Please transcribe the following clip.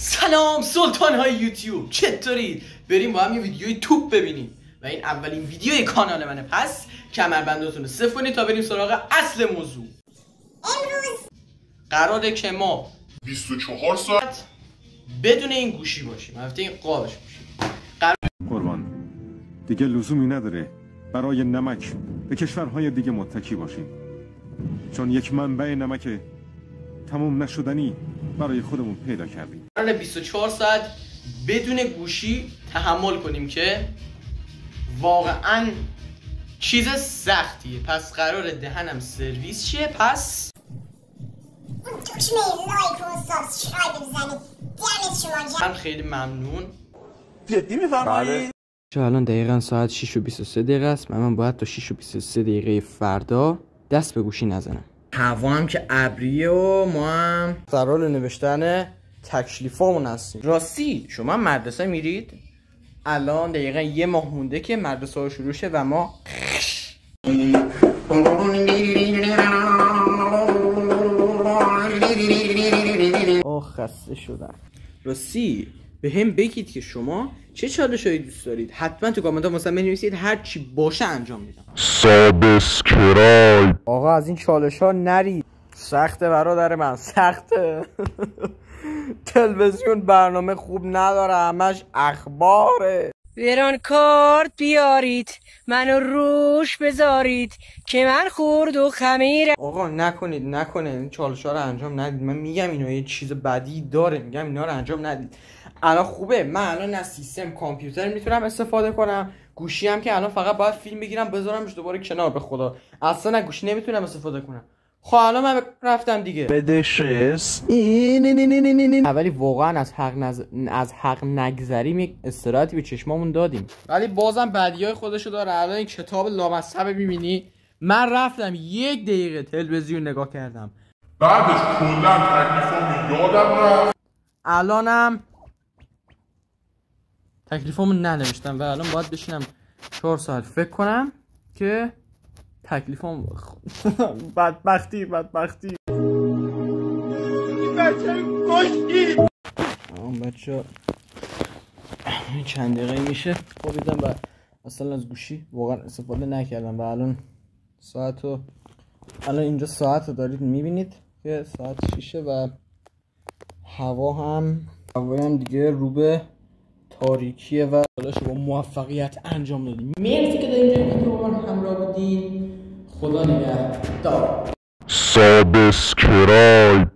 سلام سلطان های یوتیوب، چطورید؟ بریم با هم یه ویدیوی توپ ببینیم و این اولین ویدیوی کانال منه. پس کمربندتون رو صفر کنید تا بریم سراغ اصل موضوع. امروز قراره که ما 24 ساعت بدون این گوشی باشیم، البته این قابش باشیم. قربان دیگه لزومی نداره برای نمک به کشورهای دیگه متکی باشیم، چون یک منبع نمک تموم نشدنی برای خودمون پیدا کردیم. قراره 24 ساعت بدون گوشی تحمل کنیم که واقعا چیز سختیه. پس قراره دهنم سرویس شه. پس اون دکمه لایک و سابسکرایب بزنید. دمت شما من خیلی ممنون. جدی میفرمایید؟ الان دقیقا ساعت 6 و 23 دقیقه است. من باید تا 6 و 23 دقیقه فردا دست به گوشی نزنم. هوا هم که ابریه و ما هم در حال نوشتن تکلیفامون هستیم. راستی شما مدرسه میرید؟ الان دقیقا یه ماه مونده که مدرسه ها شروع شه و ما خسته شدم. راستی به هم بگید که شما چه چالشایی دوست دارید. حتما تو کامنت ها مثلا بنویسید، هر چی باشه انجام میدم. سابسکرایب. آقا از این چالش ها نرید، سخته برادر من، سخته. تلویزیون برنامه خوب نداره، همش اخباره. بران کارت بیارید منو روش بذارید که من خورد و خمیره. آقا نکنید این چالش ها رو انجام ندید. من میگم اینا یه چیز بدی داره، میگم اینا رو انجام ندید. الان خوبه، من الان از سیستم کامپیوتر میتونم استفاده کنم، گوشی هم که الان فقط باید فیلم بگیرم بذارمش دوباره کنار. به خدا اصلا گوشی نمیتونم استفاده کنم. خب الان من رفتم دیگه. بدشس اولی واقعا از حق نگذریم یک استراحتی به چشمامون دادیم، ولی بازم بدیای خودشو داره. الان این کتاب لامصب میبینی، من رفتم 1 دقیقه تلویزیون نگاه کردم، بعدش کلا تکلیفامو یادم رفت. الانم تکلیفامو ننوشتم و الان باید بشینم 4 ساعت فکر کنم که تکلیفم. بدبختی این بچه کشکی. بچه چند دقیقه میشه خوابیدم و اصلا از گوشی واقعا استفاده نکردم و الان اینجا ساعت رو دارید میبینید که ساعت 6 و هوایی هم دیگه رو به تاریکیه و داداش با موفقیت انجام دادیم. مرسی که در اینجا ویدیو با من همراه بودین. خدا نگهدار. سابسکرایب.